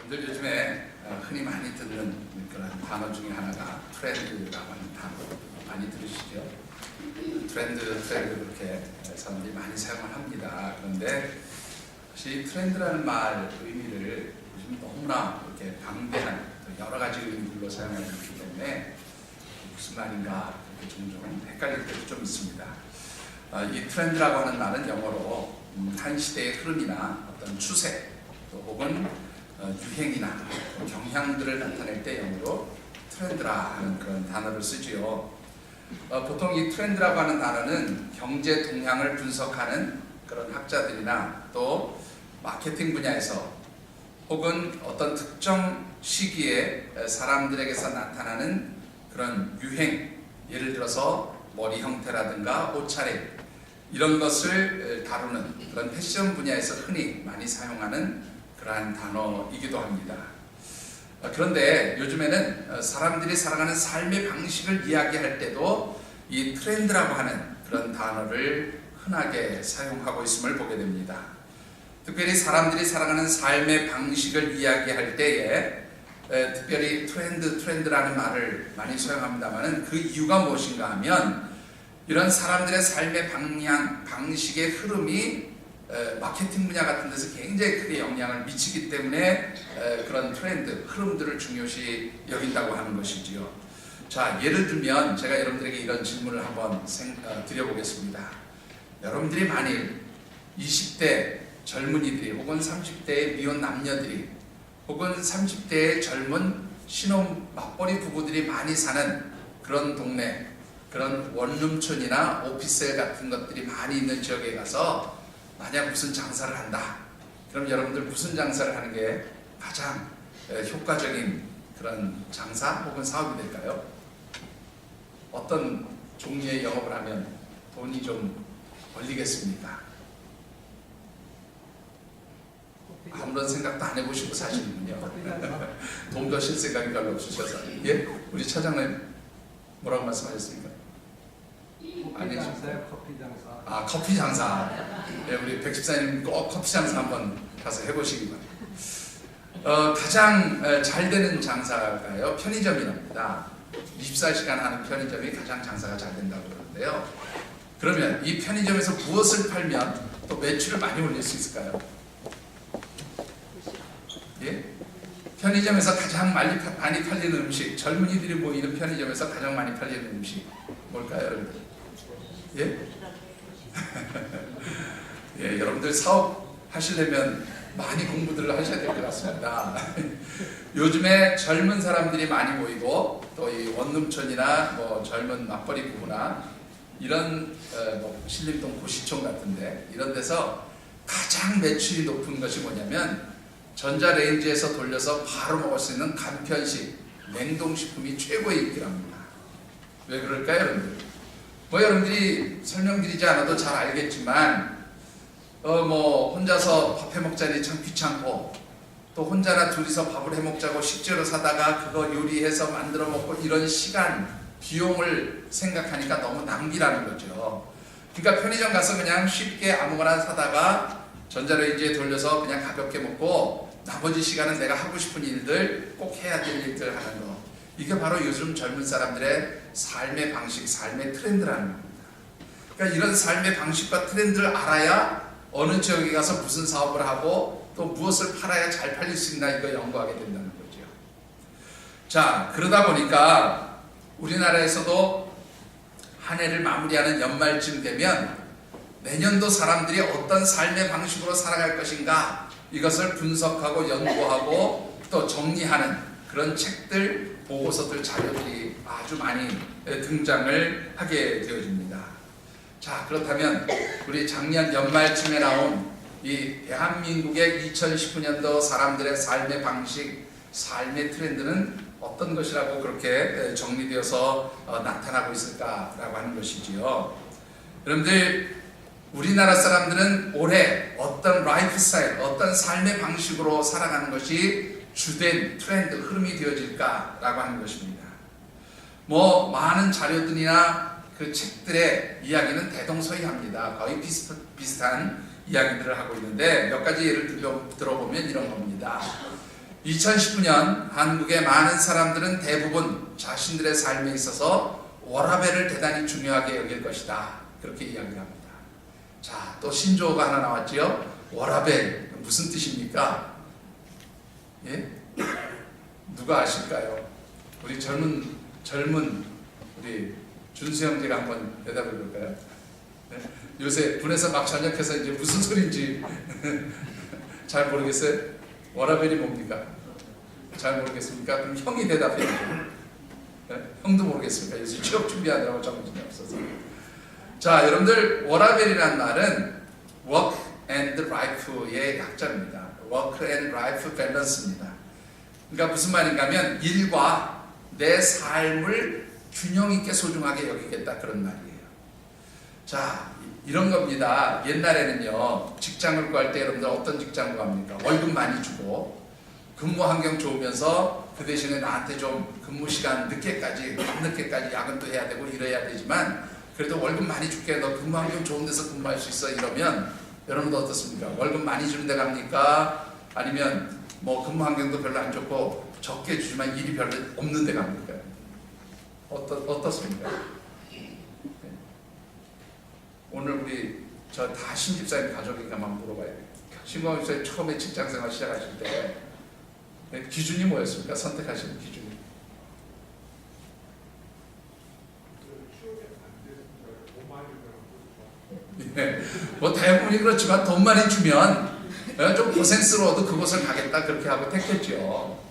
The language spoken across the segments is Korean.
여러분들 요즘에 흔히 많이 듣는 그런 단어 중에 하나가 트렌드라고 하는 단어 많이 들으시죠? 트렌드 그렇게 사람들이 많이 사용을 합니다. 그런데 혹시 트렌드라는 말 의미를 요즘 너무나 이렇게 방대한 여러 가지 의미들로 사용하고 있기 때문에 무슨 말인가 이렇게 종종 헷갈릴 때도 좀 있습니다. 이 트렌드라고 하는 말은 영어로 한 시대의 흐름이나 어떤 추세 또 혹은 유행이나 경향들을 나타낼 때 영어로 트렌드라 하는 그런 단어를 쓰지요. 보통 이 트렌드라고 하는 단어는 경제 동향을 분석하는 그런 학자들이나 또 마케팅 분야에서 혹은 어떤 특정 시기에 사람들에게서 나타나는 그런 유행, 예를 들어서 머리 형태라든가 옷차림 이런 것을 다루는 그런 패션 분야에서 흔히 많이 사용하는 그러한 단어이기도 합니다. 그런데 요즘에는 사람들이 살아가는 삶의 방식을 이야기할 때도 이 트렌드라고 하는 그런 단어를 흔하게 사용하고 있음을 보게 됩니다. 특별히 사람들이 살아가는 삶의 방식을 이야기할 때에 특별히 트렌드라는 말을 많이 사용합니다만 그 이유가 무엇인가 하면 이런 사람들의 삶의 방식의 흐름이 마케팅 분야 같은 데서 굉장히 크게 영향을 미치기 때문에 그런 트렌드, 흐름들을 중요시 여긴다고 하는 것이지요. 자, 예를 들면 제가 여러분들에게 이런 질문을 한번 드려보겠습니다. 여러분들이 만일 20대 젊은이들이 혹은 30대의 미혼 남녀들이 혹은 30대의 젊은 신혼 맞벌이 부부들이 많이 사는 그런 동네, 그런 원룸촌이나 오피스텔 같은 것들이 많이 있는 지역에 가서 만약 무슨 장사를 한다. 그럼 여러분들 무슨 장사를 하는 게 가장 효과적인 그런 장사 혹은 사업이 될까요? 어떤 종류의 영업을 하면 돈이 좀 벌리겠습니까? 아무런 생각도 안 해보시고 사시는군요. 돈 버실 생각이 별로 없으셔서. 예? 우리 차장님 뭐라고 말씀하셨습니까? 커피 장사요? 커피 장사. 아, 커피 장사. 예, 우리 백 집사님 꼭 커피 장사 한번 가서 해보시기 바랍니다. 가장 잘 되는 장사가요 편의점이랍니다. 24시간 하는 편의점이 가장 장사가 잘 된다고 그러는데요. 그러면 이 편의점에서 무엇을 팔면 또 매출을 많이 올릴 수 있을까요? 예? 편의점에서 가장 많이 팔리는 음식, 젊은이들이 모이는 편의점에서 가장 많이 팔리는 음식 뭘까요, 여러분들? 예? 예, 여러분들 사업 하시려면 많이 공부들을 하셔야 될 것 같습니다. 요즘에 젊은 사람들이 많이 모이고 또 이 원룸촌이나 뭐 젊은 맞벌이 부부나 이런 뭐 신림동 고시촌 같은데 이런 데서 가장 매출이 높은 것이 뭐냐면 전자레인지에서 돌려서 바로 먹을 수 있는 간편식 냉동식품이 최고의 인기랍니다. 왜 그럴까요, 여러분들? 뭐 여러분들이 설명드리지 않아도 잘 알겠지만 뭐 혼자서 밥 해먹자니 참 귀찮고 또 혼자나 둘이서 밥을 해먹자고 식재료 사다가 그거 요리해서 만들어 먹고 이런 시간, 비용을 생각하니까 너무 낭비라는 거죠. 그러니까 편의점 가서 그냥 쉽게 아무거나 사다가 전자레인지에 돌려서 그냥 가볍게 먹고 나머지 시간은 내가 하고 싶은 일들, 꼭 해야 될 일들 하는 거. 이게 바로 요즘 젊은 사람들의 삶의 방식, 삶의 트렌드라는 겁니다. 그러니까 이런 삶의 방식과 트렌드를 알아야 어느 지역에 가서 무슨 사업을 하고 또 무엇을 팔아야 잘 팔릴 수 있나 이거 연구하게 된다는 거죠. 자, 그러다 보니까 우리나라에서도 한 해를 마무리하는 연말쯤 되면 내년도 사람들이 어떤 삶의 방식으로 살아갈 것인가 이것을 분석하고 연구하고 또 정리하는 그런 책들, 보고서들, 자료들이 아주 많이 등장을 하게 되어집니다. 자, 그렇다면 우리 작년 연말쯤에 나온 이 대한민국의 2019년도 사람들의 삶의 방식, 삶의 트렌드는 어떤 것이라고 그렇게 정리되어서 나타나고 있을까라고 하는 것이지요. 여러분들 우리나라 사람들은 올해 어떤 라이프 스타일, 어떤 삶의 방식으로 살아가는 것이 주된 트렌드, 흐름이 되어질까라고 하는 것입니다. 뭐 많은 자료들이나 그 책들의 이야기는 대동소이합니다. 거의 비슷한 이야기들을 하고 있는데 몇 가지 예를 들어보면 이런 겁니다. 2019년 한국의 많은 사람들은 대부분 자신들의 삶에 있어서 워라밸을 대단히 중요하게 여길 것이다. 그렇게 이야기를 합니다. 자, 또 신조어가 하나 나왔지요. 워라밸 무슨 뜻입니까? 예? 누가 아실까요? 우리 젊은 우리 준수 형제가 한번 대답해 볼까요? 네? 요새 군에서 막 전역해서 이제 무슨 소리인지 잘 모르겠어요? 워라밸이 뭡니까? 잘 모르겠습니까? 그럼 형이 대답해 주세요. 네? 형도 모르겠습니까? 요새 취업 준비하느라고 정신이 없어서. 자, 여러분들 워라밸이라는 말은 work and life의 약자입니다. work and life balance입니다. 그러니까 무슨 말인가 하면 일과 내 삶을 균형 있게 소중하게 여기겠다 그런 말이에요. 자, 이런 겁니다. 옛날에는요, 직장을 구할 때 여러분들 어떤 직장을 구합니까? 월급 많이 주고 근무 환경 좋으면서 그 대신에 나한테 좀 근무 시간 늦게까지 밤늦게까지 야근도 해야 되고 이래야 되지만 그래도 월급 많이 줄게, 너 근무 환경 좋은 데서 근무할 수 있어, 이러면 여러분도 어떻습니까? 월급 많이 주는 데 갑니까? 아니면 뭐 근무 환경도 별로 안 좋고 적게 주지만 일이 별로 없는 데 갑니까? 어떻습니까? 오늘 우리 저 다 신집사님 가족이니까 한번 물어봐야 돼요. 신광 집사님 처음에 직장생활 시작하실 때 기준이 뭐였습니까? 선택하시는 기준이? 예, 뭐 대부분이 그렇지만 돈 많이 주면 좀 고생스러워도 그곳을 가겠다 그렇게 하고 택했죠.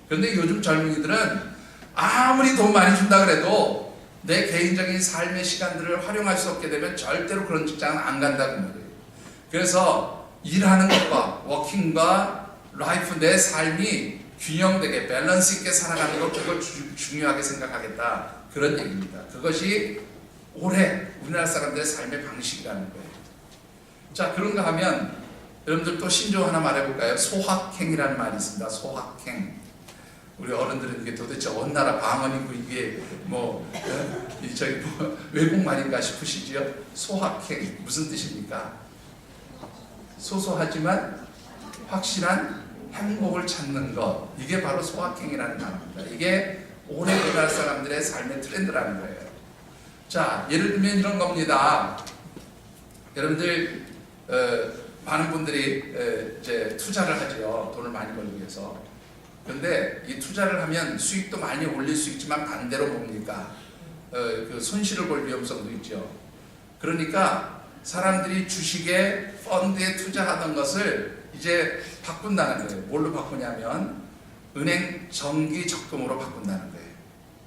그런데 요즘 젊은이들은 아무리 돈 많이 준다 그래도 내 개인적인 삶의 시간들을 활용할 수 없게 되면 절대로 그런 직장은 안 간다고 말이에요. 그래서 일하는 것과 워킹과 라이프, 내 삶이 균형되게 밸런스 있게 살아가는 것, 그걸 중요하게 생각하겠다 그런 얘기입니다. 그것이 올해 우리나라 사람들의 삶의 방식이라는 거예요. 자, 그런가 하면 여러분들 또 신조어 하나 말해볼까요? 소확행이라는 말이 있습니다. 소확행. 우리 어른들은 이게 도대체 어느 나라 방언이고 이게 뭐 저기 뭐 외국말인가 싶으시지요? 소확행 무슨 뜻입니까? 소소하지만 확실한 행복을 찾는 것, 이게 바로 소확행이라는 말입니다. 이게 올해 우리나라 사람들의 삶의 트렌드라는 거예요. 자, 예를 들면 이런 겁니다. 여러분들 많은 분들이 이제 투자를 하죠. 돈을 많이 벌기 위해서. 그런데 이 투자를 하면 수익도 많이 올릴 수 있지만 반대로 뭡니까? 그 손실을 볼 위험성도 있죠. 그러니까 사람들이 주식에 펀드에 투자하던 것을 이제 바꾼다는 거예요. 뭘로 바꾸냐면 은행 정기 적금으로 바꾼다는 거예요.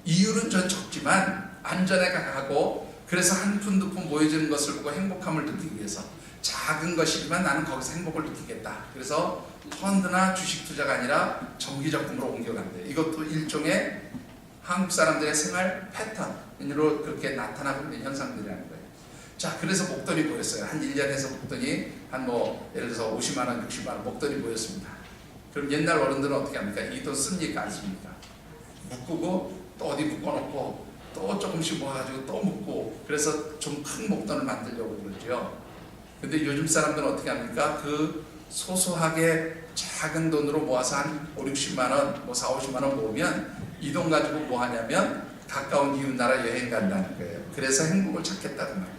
이율은 전 적지만 안전에 가고, 그래서 한 푼 두 푼 모여지는 것을 보고 행복함을 느끼기 위해서 작은 것이지만 나는 거기서 행복을 느끼겠다. 그래서 펀드나 주식 투자가 아니라 정기 적금으로 옮겨간대요. 이것도 일종의 한국 사람들의 생활 패턴으로 그렇게 나타나고 있는 현상들이라는 거예요. 자, 그래서 목돈이 모였어요. 한 1년에서 목돈이 한 뭐 예를 들어서 50만 원, 60만 원 목돈이 모였습니다. 그럼 옛날 어른들은 어떻게 합니까? 이 돈 씁니까? 안 씁니까? 묶고 또 어디 묶어놓고 또 조금씩 모아가지고 또 묶고, 그래서 좀 큰 목돈을 만들려고 그러죠. 근데 요즘 사람들은 어떻게 합니까? 그 소소하게 작은 돈으로 모아서 한 5, 60만 원, 뭐 4, 50만 원 모으면 이 돈 가지고 뭐 하냐면 가까운 이웃나라 여행 간다는 거예요. 그래서 행복을 찾겠다는 말이에요.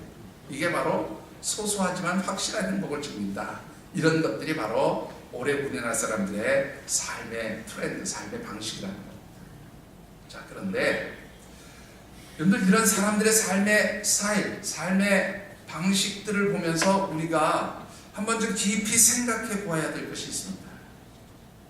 이게 바로 소소하지만 확실한 행복을 주는다. 이런 것들이 바로 올해 우리나라 사람들의 삶의 트렌드, 삶의 방식이라는 겁니다. 자, 그런데 여러분들 이런 사람들의 삶의 스타일, 삶의 방식들을 보면서 우리가 한번 좀 깊이 생각해 보아야 될 것이 있습니다.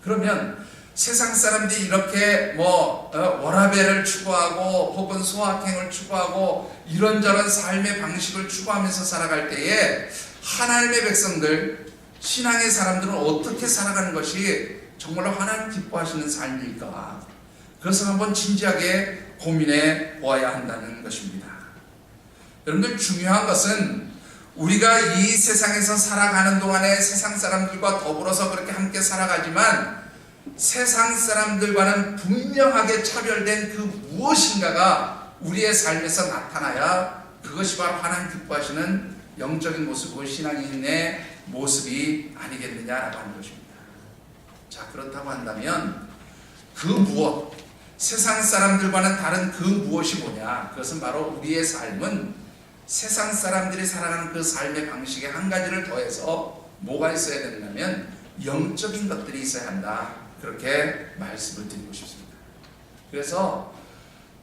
그러면 세상 사람들이 이렇게 워라밸을 추구하고 혹은 소확행을 추구하고 이런저런 삶의 방식을 추구하면서 살아갈 때에 하나님의 백성들, 신앙의 사람들은 어떻게 살아가는 것이 정말로 하나님 기뻐하시는 삶일까? 그것을 한번 진지하게 고민해 보아야 한다는 것입니다. 여러분들, 중요한 것은 우리가 이 세상에서 살아가는 동안에 세상 사람들과 더불어서 그렇게 함께 살아가지만 세상 사람들과는 분명하게 차별된 그 무엇인가가 우리의 삶에서 나타나야 그것이 바로 하나님 기뻐하시는 영적인 모습이고 신앙인의 모습이 아니겠느냐라고 하는 것입니다. 자, 자, 그렇다고 한다면 그 무엇, 세상 사람들과는 다른 그 무엇이 뭐냐? 그것은 바로 우리의 삶은 세상 사람들이 살아가는 그 삶의 방식에 한 가지를 더해서 뭐가 있어야 된다면 영적인 것들이 있어야 한다. 그렇게 말씀을 드리고 싶습니다. 그래서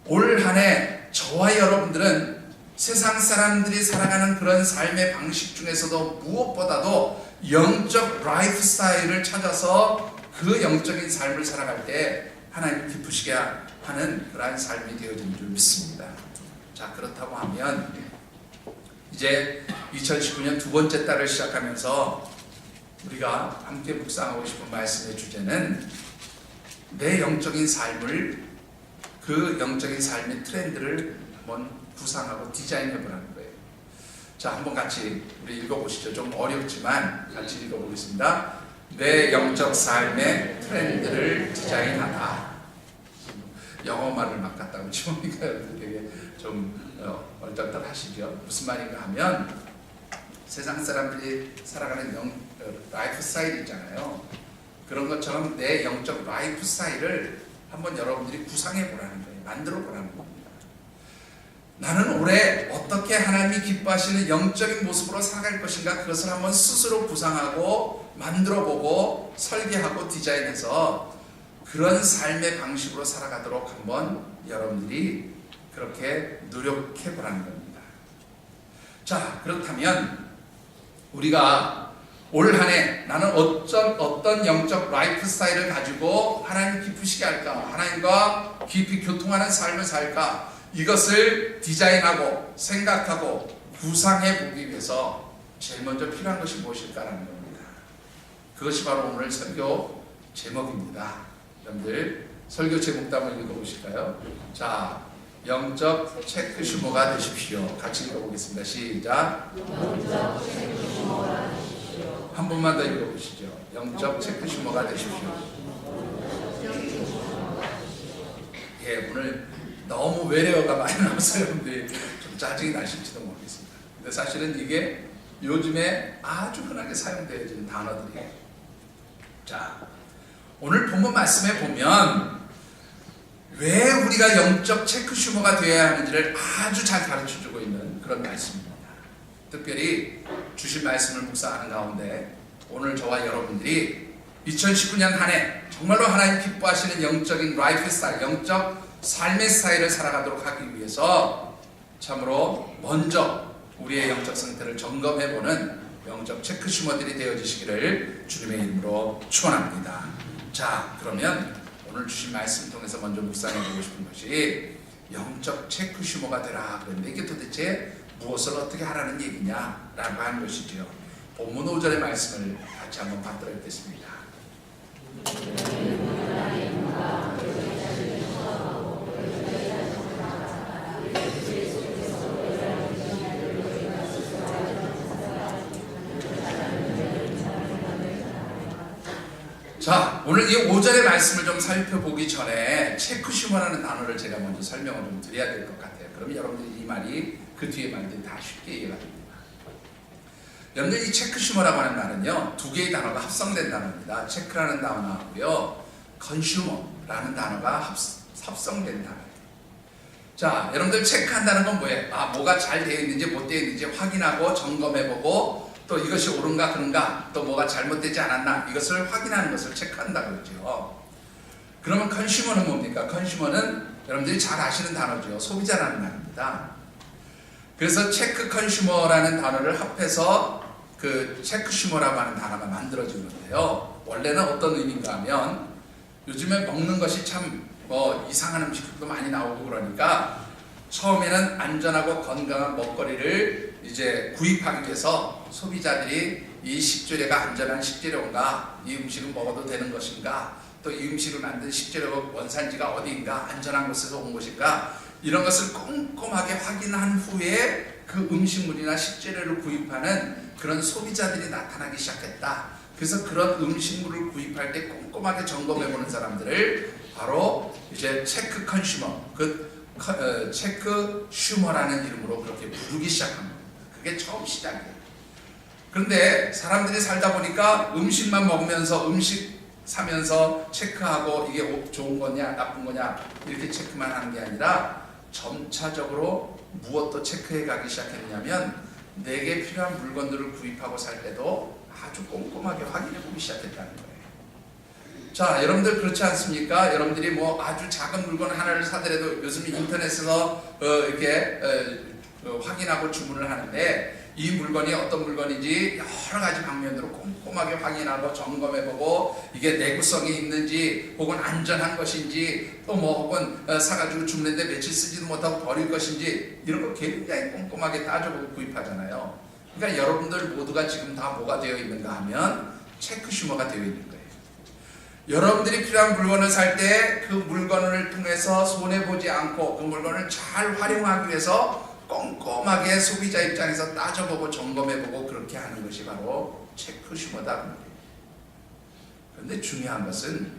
올 한 해 저와 여러분들은 세상 사람들이 살아가는 그런 삶의 방식 중에서도 무엇보다도 영적 라이프 스타일을 찾아서 그 영적인 삶을 살아갈 때 하나님 기쁘시게 하는 그러한 삶이 되어진 줄 믿습니다. 자, 그렇다고 하면 이제 2019년 두 번째 달을 시작하면서 우리가 함께 묵상하고 싶은 말씀의 주제는 내 영적인 삶을, 그 영적인 삶의 트렌드를 한번 구상하고 디자인해 보라는 거예요. 자, 한번 같이 우리 읽어보시죠. 좀 어렵지만 같이 읽어보겠습니다. 내 영적 삶의 트렌드를 디자인하다. 영어 말을 막 갖다가 치우니까 되게 좀 얼떨떨하시죠. 무슨 말인가 하면 세상 사람들이 살아가는 라이프 스타일이 있잖아요. 그런 것처럼 내 영적 라이프 스타일을 한번 여러분들이 구상해 보라는 거예요. 만들어 보라는 겁니다. 나는 올해 어떻게 하나님이 기뻐하시는 영적인 모습으로 살아갈 것인가, 그것을 한번 스스로 구상하고 만들어보고 설계하고 디자인해서 그런 삶의 방식으로 살아가도록 한번 여러분들이 그렇게 노력해 보라는 겁니다. 자, 그렇다면 우리가 올 한 해 나는 어떤 영적 라이프 스타일을 가지고 하나님 기쁘시게 할까, 하나님과 깊이 교통하는 삶을 살까, 이것을 디자인하고 생각하고 구상해 보기 위해서 제일 먼저 필요한 것이 무엇일까라는 겁니다. 그것이 바로 오늘 설교 제목입니다. 여러분들 설교 제목도 한번 읽어보실까요? 자, 영적 체크 슈머가 되십시오. 같이 읽어보겠습니다. 시작. 영적 체크 슈머가 되십시오. 한 번만 더 읽어보시죠. 영적 체크 슈머가 되십시오. 예, 오늘 너무 외래어가 많이 나와서 여러분들이 좀 짜증이 나실지도 모르겠습니다. 근데 사실은 이게 요즘에 아주 흔하게 사용되어지는 단어들이에요. 자, 오늘 본문 말씀에 보면 왜 우리가 영적 체크 슈머가 되어야 하는지를 아주 잘 가르쳐주고 있는 그런 말씀입니다. 특별히 주신 말씀을 묵상하는 가운데 오늘 저와 여러분들이 2019년 한 해 정말로 하나님 기뻐하시는 영적인 라이프 스타일, 영적 삶의 스타일을 살아가도록 하기 위해서 참으로 먼저 우리의 영적 상태를 점검해보는 영적 체크 슈머들이 되어지시기를 주님의 이름으로 축원합니다. 자, 그러면 오늘 주신 말씀 통해서 먼저 묵상해보고 싶은 것이 영적 체크 슈머가 되라. 그런데 이게 도대체 무엇을 어떻게 하라는 얘기냐라고 하는 것이지요. 본문 5절의 말씀을 같이 한번 받들어 읽겠습니다. 자, 오늘 이 5절의 말씀을 좀 살펴보기 전에 체크 슈머라는 단어를 제가 먼저 설명을 좀 드려야 될 것 같아요. 그러면 여러분들이 이 말이 그 뒤에 말들이 다 쉽게 이해가 됩니다. 여러분들 이 체크 슈머라고 하는 말은요, 두 개의 단어가 합성된 단어입니다. 체크라는 단어하고요, 컨슈머라는 단어가 합성된 단어예요. 자, 여러분들 체크한다는 건 뭐예요? 아, 뭐가 잘 되어 있는지 못 되어 있는지 확인하고 점검해보고 또 이것이 옳은가 그런가, 또 뭐가 잘못되지 않았나, 이것을 확인하는 것을 체크한다고 그러죠. 그러면 컨슈머는 뭡니까? 컨슈머는 여러분들이 잘 아시는 단어죠. 소비자라는 말입니다. 그래서 체크 컨슈머라는 단어를 합해서 그 체크 슈머라고 하는 단어가 만들어진 건데요. 원래는 어떤 의미인가 하면 요즘에 먹는 것이 참 이상한 음식도 많이 나오고 그러니까 처음에는 안전하고 건강한 먹거리를 이제 구입하기 위해서 소비자들이 이 식재료가 안전한 식재료인가, 이 음식을 먹어도 되는 것인가, 또 이 음식을 만든 식재료 원산지가 어디인가, 안전한 곳에서 온 것인가, 이런 것을 꼼꼼하게 확인한 후에 그 음식물이나 식재료를 구입하는 그런 소비자들이 나타나기 시작했다. 그래서 그런 음식물을 구입할 때 꼼꼼하게 점검해보는 사람들을 바로 이제 체크 컨슈머, 체크 슈머라는 이름으로 그렇게 부르기 시작한 겁니다. 그게 처음 시작이에요. 그런데 사람들이 살다 보니까 음식만 먹으면서 음식 사면서 체크하고 이게 좋은 거냐 나쁜 거냐 이렇게 체크만 하는 게 아니라 점차적으로 무엇도 체크해 가기 시작했냐면 내게 필요한 물건들을 구입하고 살 때도 아주 꼼꼼하게 확인해 보기 시작했다는 거예요. 자, 여러분들 그렇지 않습니까? 여러분들이 뭐 아주 작은 물건 하나를 사더라도 요즘 인터넷에서 이렇게 확인하고 주문을 하는데 이 물건이 어떤 물건인지 여러 가지 방면으로 꼼꼼하게 확인하고 점검해보고 이게 내구성이 있는지 혹은 안전한 것인지 또 뭐 혹은 사가지고 주문했는데 며칠 쓰지도 못하고 버릴 것인지 이런 거 굉장히 꼼꼼하게 따져보고 구입하잖아요. 그러니까 여러분들 모두가 지금 다 뭐가 되어 있는가 하면 체크 슈머가 되어 있는 거예요. 여러분들이 필요한 물건을 살 때 그 물건을 통해서 손해보지 않고 그 물건을 잘 활용하기 위해서 꼼꼼하게 소비자 입장에서 따져보고 점검해보고 그렇게 하는 것이 바로 체크 슈머다. 그런데 중요한 것은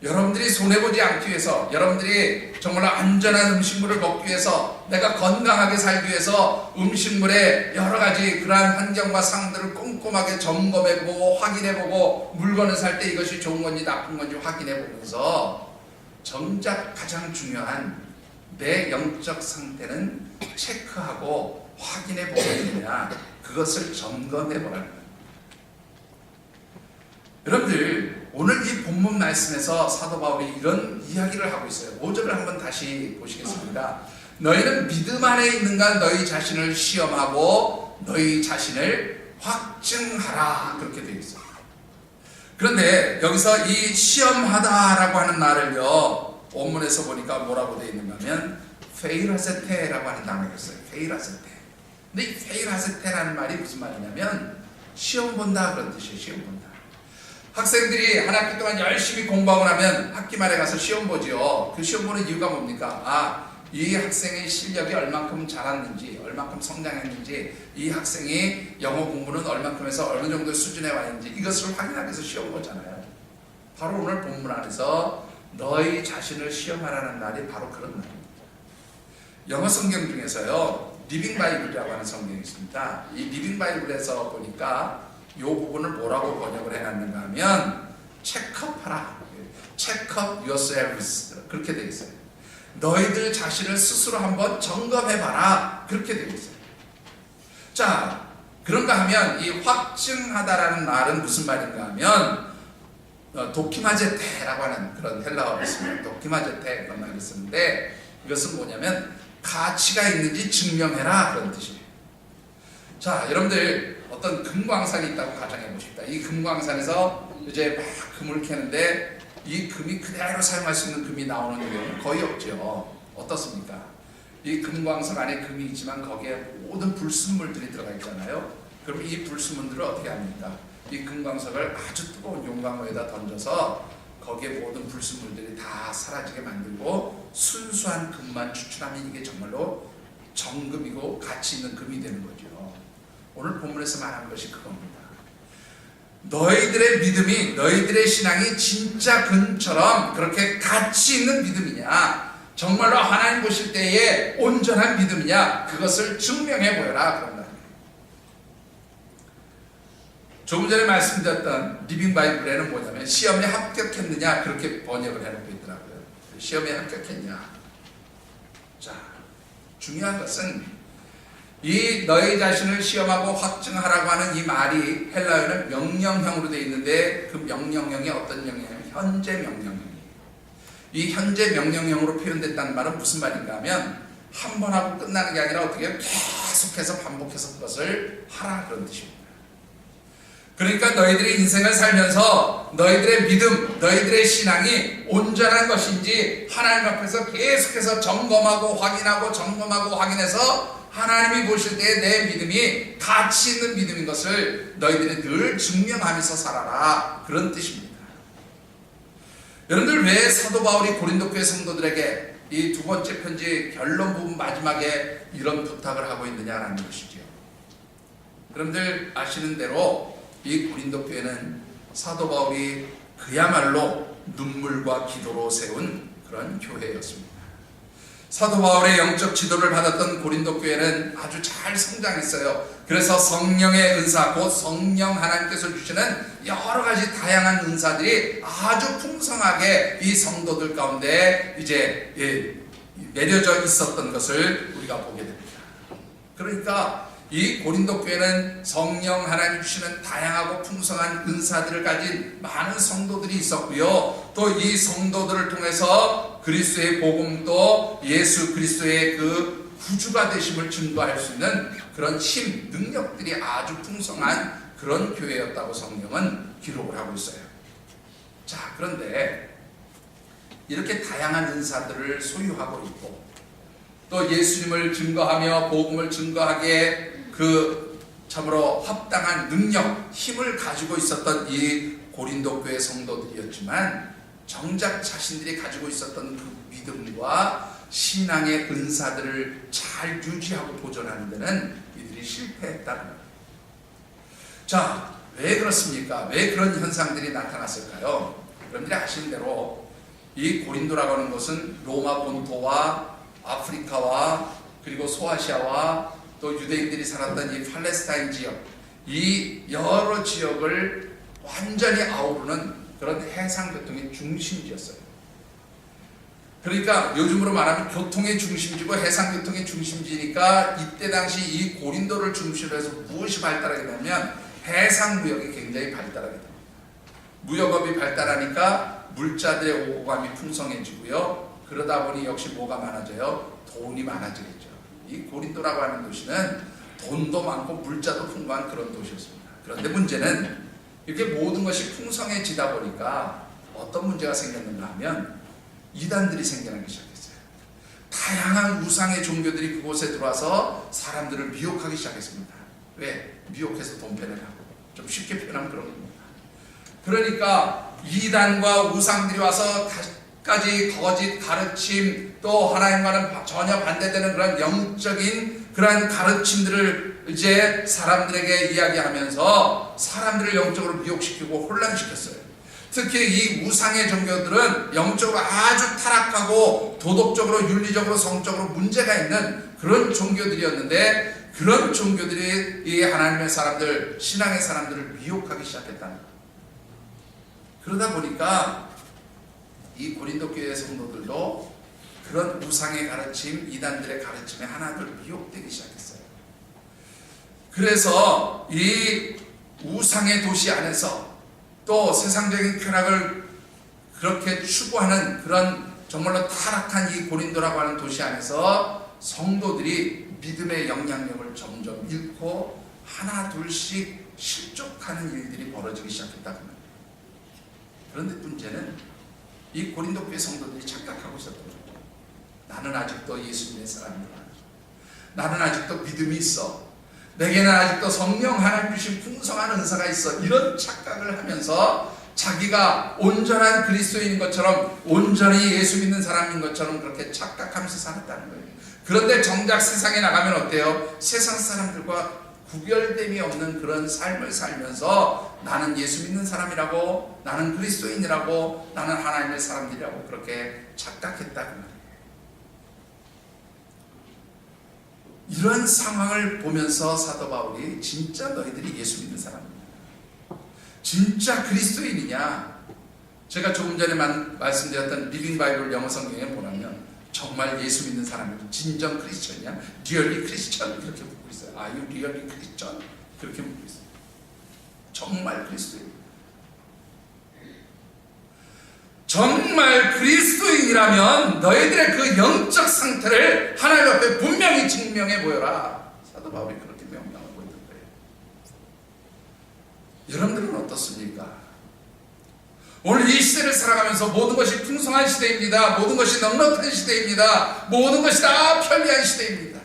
여러분들이 손해보지 않기 위해서 여러분들이 정말 안전한 음식물을 먹기 위해서 내가 건강하게 살기 위해서 음식물에 여러 가지 그러한 환경과 상황들을 꼼꼼하게 점검해보고 확인해보고 물건을 살 때 이것이 좋은 건지 나쁜 건지 확인해보면서 정작 가장 중요한 내 영적 상태는 체크하고 확인해 보겠느냐 그것을 점검해 보라는 거예요. 여러분들 오늘 이 본문 말씀에서 사도 바울이 이런 이야기를 하고 있어요. 5절을 한번 다시 보시겠습니다. 너희는 믿음 안에 있는가 너희 자신을 시험하고 너희 자신을 확증하라 그렇게 되어 있어요. 그런데 여기서 이 시험하다라고 하는 말을요 원문에서 보니까 뭐라고 되어 있는가 하면 페이라세테라고 하는 단어가 있어요. 페이라세테. 근데 이 페이라세테라는 말이 무슨 말이냐면 시험 본다 그런 뜻이에요. 시험 본다. 학생들이 한 학기 동안 열심히 공부하고 나면 학기 말에 가서 시험 보지요. 그 시험 보는 이유가 뭡니까? 이 학생의 실력이 얼만큼 자랐는지 얼만큼 성장했는지 이 학생이 영어 공부는 얼만큼 해서 어느 정도 수준에 와 있는지 이것을 확인하기 위해서 시험 보잖아요. 바로 오늘 본문 안에서 너희 자신을 시험하라는 말이 바로 그런 말입니다. 영어 성경 중에서요 리빙 바이블이라고 하는 성경이 있습니다. 이 리빙 바이블에서 보니까 이 부분을 뭐라고 번역을 해놨는가 하면 체크업하라, 체크업 yourselves 그렇게 되어 있어요. 너희들 자신을 스스로 한번 점검해봐라 그렇게 되어 있어요. 자, 그런가 하면 이 확증하다라는 말은 무슨 말인가 하면 도키마제테라고 하는 그런 헬라어가 있습니다. 도키마제테 그런 말을 쓰는데 이것은 뭐냐면 가치가 있는지 증명해라 그런 뜻이에요. 자, 여러분들 어떤 금광산이 있다고 가정해 보십시다. 이 금광산에서 이제 막 금을 캐는데 이 금이 그대로 사용할 수 있는 금이 나오는 경우는 거의 없죠. 어떻습니까? 이 금광석 안에 금이 있지만 거기에 모든 불순물들이 들어가 있잖아요. 그럼 이 불순물들을 어떻게 합니까? 이 금광석을 아주 뜨거운 용광로에다 던져서 거기에 모든 불순물들이 다 사라지게 만들고 순수한 금만 추출하면 이게 정말로 정금이고 가치 있는 금이 되는 거죠. 오늘 본문에서 말하는 것이 그겁니다. 너희들의 믿음이 너희들의 신앙이 진짜 금처럼 그렇게 가치 있는 믿음이냐 정말로 하나님 보실 때에 온전한 믿음이냐 그것을 증명해 보여라 그런 말이에요. 조금 전에 말씀드렸던 리빙 바이블에는 뭐냐면 시험에 합격했느냐 그렇게 번역을 해놓고 있더라고요. 시험에 합격했냐. 자, 중요한 것은 이 너희 자신을 시험하고 확증하라고 하는 이 말이 헬라어는 명령형으로 되어 있는데 그 명령형이 어떤 명령이냐면 현재 명령형이에요. 이 현재 명령형으로 표현됐다는 말은 무슨 말인가 하면 한 번 하고 끝나는 게 아니라 어떻게 계속해서 반복해서 그것을 하라 그런 뜻입니다. 그러니까 너희들의 인생을 살면서 너희들의 믿음, 너희들의 신앙이 온전한 것인지 하나님 앞에서 계속해서 점검하고 확인하고 점검하고 확인해서 하나님이 보실 때 내 믿음이 가치 있는 믿음인 것을 너희들이 늘 증명하면서 살아라 그런 뜻입니다. 여러분들 왜 사도 바울이 고린도 교회 성도들에게 이 두 번째 편지 결론 부분 마지막에 이런 부탁을 하고 있느냐라는 것이죠. 여러분들 아시는 대로 이 고린도 교회는 사도 바울이 그야말로 눈물과 기도로 세운 그런 교회였습니다. 사도 바울의 영적 지도를 받았던 고린도 교회는 아주 잘 성장했어요. 그래서 성령의 은사, 곧 성령 하나님께서 주시는 여러 가지 다양한 은사들이 아주 풍성하게 이 성도들 가운데 이제 내려져 있었던 것을 우리가 보게 됩니다. 그러니까 이 고린도 교회는 성령 하나님 주시는 다양하고 풍성한 은사들을 가진 많은 성도들이 있었고요. 또 이 성도들을 통해서 그리스도의 복음도 예수 그리스도의 그 구주가 되심을 증거할 수 있는 그런 힘, 능력들이 아주 풍성한 그런 교회였다고 성경은 기록을 하고 있어요. 자, 그런데 이렇게 다양한 은사들을 소유하고 있고 또 예수님을 증거하며 복음을 증거하기에 그 참으로 합당한 능력, 힘을 가지고 있었던 이 고린도 교회 성도들이었지만 정작 자신들이 가지고 있었던 그 믿음과 신앙의 은사들을 잘 유지하고 보존하는 데는 이들이 실패했다는 거예요. 자, 왜 그렇습니까? 왜 그런 현상들이 나타났을까요? 여러분들이 아시는 대로 이 고린도라고 하는 것은 로마 본토와 아프리카와 그리고 소아시아와 또 유대인들이 살았던 이 팔레스타인 지역, 이 여러 지역을 완전히 아우르는 그런 해상교통의 중심지였어요. 그러니까 요즘으로 말하면 교통의 중심지고 해상교통의 중심지니까 이때 당시 이 고린도를 중심으로 해서 무엇이 발달하게 되냐면 해상무역이 굉장히 발달하게 됩니다. 무역업이 발달하니까 물자들의 오감이 풍성해지고요. 그러다 보니 역시 뭐가 많아져요? 돈이 많아지겠죠. 이 고린도라고 하는 도시는 돈도 많고 물자도 풍부한 그런 도시였습니다. 그런데 문제는 이렇게 모든 것이 풍성해지다 보니까 어떤 문제가 생겼는가 하면 이단들이 생겨나기 시작했어요. 다양한 우상의 종교들이 그곳에 들어와서 사람들을 미혹하기 시작했습니다. 왜? 미혹해서 돈 빼내라고. 좀 쉽게 표현하면 그런 겁니다. 그러니까 이단과 우상들이 와서 까지 거짓 가르침 또 하나님과는 전혀 반대되는 그런 영적인 그런 가르침들을 이제 사람들에게 이야기하면서 사람들을 영적으로 미혹시키고 혼란시켰어요. 특히 이 우상의 종교들은 영적으로 아주 타락하고 도덕적으로 윤리적으로 성적으로 문제가 있는 그런 종교들이었는데 그런 종교들이 이 하나님의 사람들, 신앙의 사람들을 미혹하기 시작했다는 거예요. 그러다 보니까 이 고린도 교회 성도들도 그런 우상의 가르침, 이단들의 가르침에 하나둘 미혹되기 시작했어요. 그래서 이 우상의 도시 안에서 또 세상적인 쾌락을 그렇게 추구하는 그런 정말로 타락한 이 고린도라고 하는 도시 안에서 성도들이 믿음의 영향력을 점점 잃고 하나 둘씩 실족하는 일들이 벌어지기 시작했다고 합니다. 그런데 문제는 이 고린도 교회 성도들이 착각하고 있었던 거예요. 나는 아직도 예수 믿는 사람이다. 나는 아직도 믿음이 있어. 내게는 아직도 성령 하나님 주신 풍성한 은사가 있어. 이런 착각을 하면서 자기가 온전한 그리스도인인 것처럼 온전히 예수 믿는 사람인 것처럼 그렇게 착각하면서 살았다는 거예요. 그런데 정작 세상에 나가면 어때요? 세상 사람들과 구별됨이 없는 그런 삶을 살면서 나는 예수 믿는 사람이라고, 나는 그리스도인이라고, 나는 하나님의 사람들이라고 그렇게 착각했다는 거예요. 이런 상황을 보면서 사도 바울이 진짜 너희들이 예수 믿는 사람이냐, 진짜 그리스도인이냐, 제가 조금 전에 말씀드렸던 리빙 바이블 영어 성경에 보면 정말 예수 믿는 사람이 진정 크리스천이냐, 리얼리 크리스천 이렇게 묻고 있어요. Are you really Christian? 그렇게 묻고 있어요. 정말 그리스도인, 정말 그리스도인이라면 너희들의 그 영적 상태를 하나님 앞에 분명히 증명해 보여라. 사도 바울이 그렇게 명령하고 있는 거예요. 여러분들은 어떻습니까? 오늘 이 시대를 살아가면서 모든 것이 풍성한 시대입니다. 모든 것이 넉넉한 시대입니다. 모든 것이 다 편리한 시대입니다.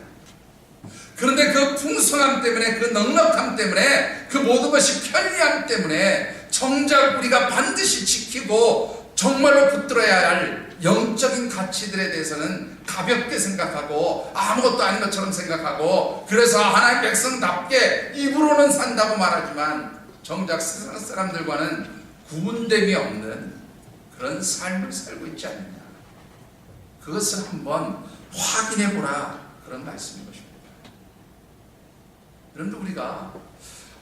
그런데 그 풍성함 때문에, 그 넉넉함 때문에, 그 모든 것이 편리함 때문에 정작 우리가 반드시 지키고 정말로 붙들어야 할 영적인 가치들에 대해서는 가볍게 생각하고 아무것도 아닌 것처럼 생각하고, 그래서 하나님의 백성답게 입으로는 산다고 말하지만 정작 세상 사람들과는 구분됨이 없는 그런 삶을 살고 있지 않느냐, 그것을 한번 확인해 보라, 그런 말씀인 것입니다. 여러분들, 우리가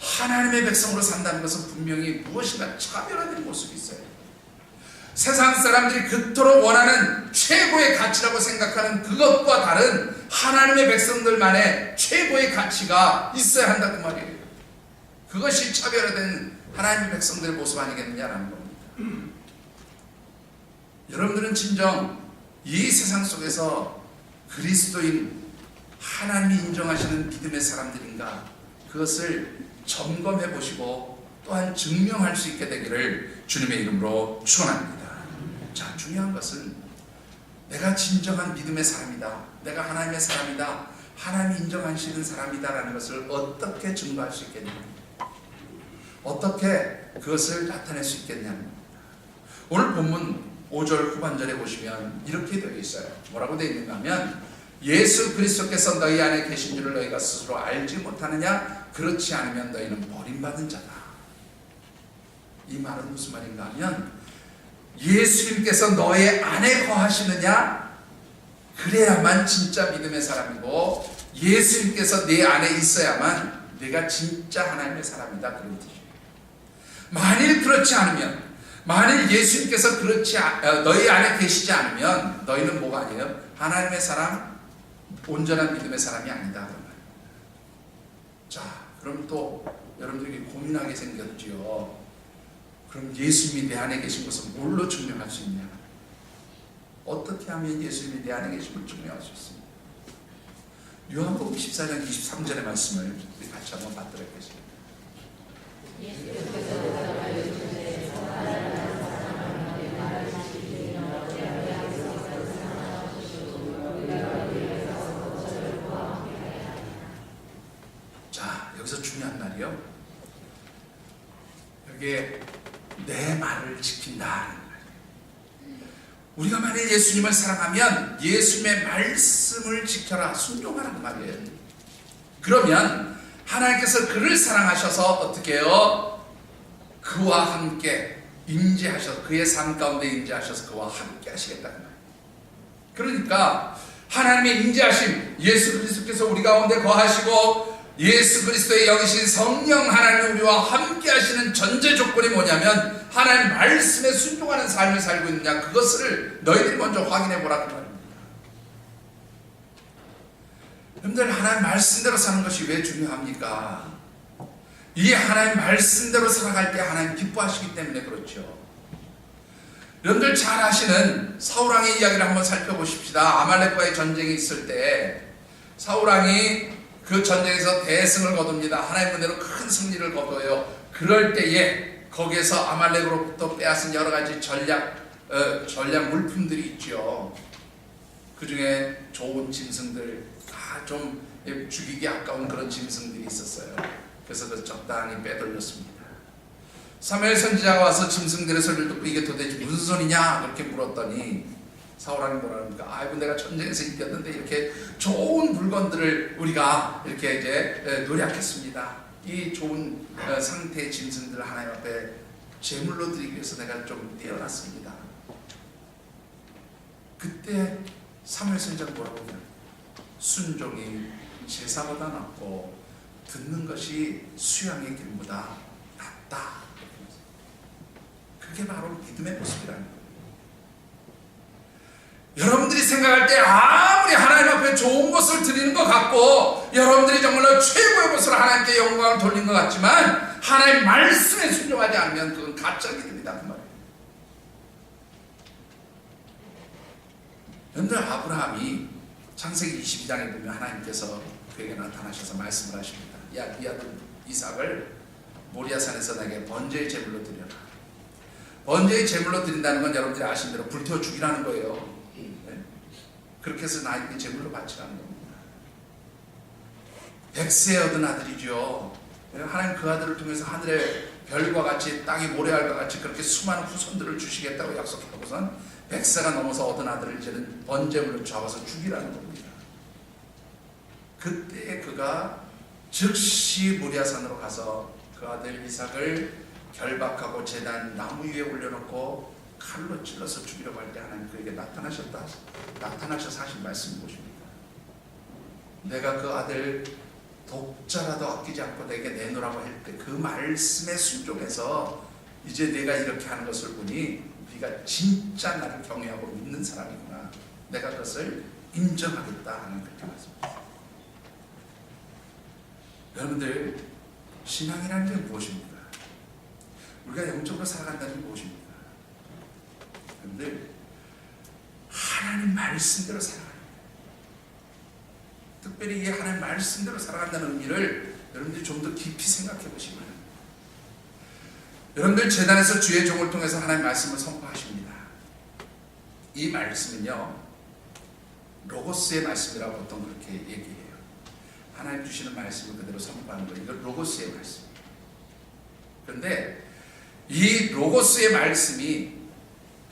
하나님의 백성으로 산다는 것은 분명히 무엇인가 차별화된 모습이 있어요. 세상 사람들이 그토록 원하는 최고의 가치라고 생각하는 그것과 다른 하나님의 백성들만의 최고의 가치가 있어야 한다, 그 말이에요. 그것이 차별화된 하나님의 백성들의 모습 아니겠느냐라는 겁니다. 여러분들은 진정 이 세상 속에서 그리스도인, 하나님이 인정하시는 믿음의 사람들인가, 그것을 점검해 보시고 또한 증명할 수 있게 되기를 주님의 이름으로 축원합니다. 자, 중요한 것은 내가 진정한 믿음의 사람이다, 내가 하나님의 사람이다, 하나님이 인정하시는 사람이다라는 것을 어떻게 증거할 수 있겠냐, 어떻게 그것을 나타낼 수 있겠냐. 오늘 본문 5절 후반절에 보시면 이렇게 되어 있어요. 뭐라고 되어 있는가 하면, 예수 그리스도께서 너희 안에 계신 줄을 너희가 스스로 알지 못하느냐? 그렇지 않으면 너희는 버림받은 자다. 이 말은 무슨 말인가 하면, 예수님께서 너희 안에 거하시느냐? 그래야만 진짜 믿음의 사람이고, 예수님께서 내 안에 있어야만 내가 진짜 하나님의 사람이다, 그런 뜻이에요. 만일 그렇지 않으면, 만일 예수님께서 너희 안에 계시지 않으면 너희는 뭐가 아니에요? 하나님의 사람, 온전한 믿음의 사람이 아니다. 자, 그럼 또 여러분들에게 고민하게 생겼지요. 그럼 예수님이 내 안에 계신 것을 뭘로 증명할 수 있냐? 어떻게 하면 예수님이 내 안에 계신 걸 증명할 수 있습니까? 요한복음 14장 23절의 말씀을 우리 같이 한번 받도록 하겠습니다. 자, 여기서 중요한 말이요, 여기에 내 말을 지킨다는 말이에요. 우리가 만약 예수님을 사랑하면 예수님의 말씀을 지켜라, 순종하라는 말이에요. 그러면 하나님께서 그를 사랑하셔서 어떻게 해요? 그와 함께 임재하셔서, 그의 삶 가운데 임재하셔서 그와 함께 하시겠다는 말이에요. 그러니까 하나님의 임재하심, 예수 그리스도께서 우리 가운데 거하시고 예수 그리스도의 영이신 성령 하나님 우리와 함께 하시는 전제 조건이 뭐냐면, 하나님 말씀에 순종하는 삶을 살고 있느냐, 그것을 너희들이 먼저 확인해 보라는 말입니다. 여러분들, 하나님 말씀대로 사는 것이 왜 중요합니까? 이 하나님 말씀대로 살아갈 때 하나님 기뻐하시기 때문에 그렇죠. 여러분들 잘 아시는 사울왕의 이야기를 한번 살펴보십시다. 아말렉과의 전쟁이 있을 때 사울왕이 그 전쟁에서 대승을 거둡니다. 하나님 은혜로 큰 승리를 거둬요. 그럴 때에 거기에서 아말렉으로부터 빼앗은 여러 가지 전략 물품들이 있죠. 그 중에 좋은 짐승들, 좀 죽이기 아까운 그런 짐승들이 있었어요. 그래서 그 적당히 빼돌렸습니다. 사무엘 선지자가 와서 짐승들의 소리를 듣고 이게 도대체 무슨 소리냐 그렇게 물었더니 사울왕이 뭐라 합니까? 아이고, 내가 전쟁에서 이겼는데 이렇게 좋은 물건들을 우리가 이렇게 이제 노력했습니다. 이 좋은 상태의 짐승들을 하나님 앞에 제물로 드리기 위해서 내가 좀 떼어놨습니다. 그때 사무엘 선지자가 뭐라고 하냐? 순종이 제사보다 낫고 듣는 것이 수양의 길보다 낫다. 그게 바로 믿음의 모습이라는 거예요. 여러분들이 생각할 때 아무리 하나님 앞에 좋은 것을 드리는 것 같고 여러분들이 정말로 최고의 것으로 하나님께 영광을 돌린 것 같지만 하나님 말씀에 순종하지 않으면 그건 가짜 믿음이다, 그 말이에요. 여러분들, 아브라함이 창세기 22장에 보면 하나님께서 그에게 나타나셔서 말씀을 하십니다. 야, 네 아들 이삭을 모리아산에서 내게 번제의 제물로 드려라. 번제의 제물로 드린다는 건 여러분들이 아시는 대로 불태워 죽이라는 거예요. 그렇게 해서 나에게 제물로 바치라는 겁니다. 백세 얻은 아들이죠. 하나님 그 아들을 통해서 하늘의 별과 같이 땅의 모래알과 같이 그렇게 수많은 후손들을 주시겠다고 약속하고선 백세가 넘어서 얻은 아들을 이제는 번제물로 잡아서 죽이라는 겁니다. 그때 그가 즉시 모리아산으로 가서 그 아들 이삭을 결박하고 제단 나무 위에 올려놓고 칼로 찔러서 죽이려고 할 때 하나님 그에게 나타나셔서 하신 말씀이 무엇입니까? 내가 그 아들 독자라도 아끼지 않고 내게 내놓으라고 할 때 그 말씀에 순종해서 이제 내가 이렇게 하는 것을 보니 네가 진짜 나를 경외하고 믿는 사람이구나, 내가 그것을 인정하겠다 하는 그렇게 말씀입니다. 여러분들, 신앙이라는 게 무엇입니까? 우리가 영적으로 살아간다는 게 무엇입니까? 여러분들, 하나님 말씀대로 살아가는 거예요. 특별히 이 하나님 말씀대로 살아간다는 의미를 여러분들이 좀 더 깊이 생각해 보시면, 여러분들 제단에서 주의 종을 통해서 하나님 말씀을 선포하십니다. 이 말씀은요, 로고스의 말씀이라고 보통 그렇게 얘기해요. 하나님 주시는 말씀을 그대로 선포하는 거예요. 이건 로고스의 말씀. 그런데 이 로고스의 말씀이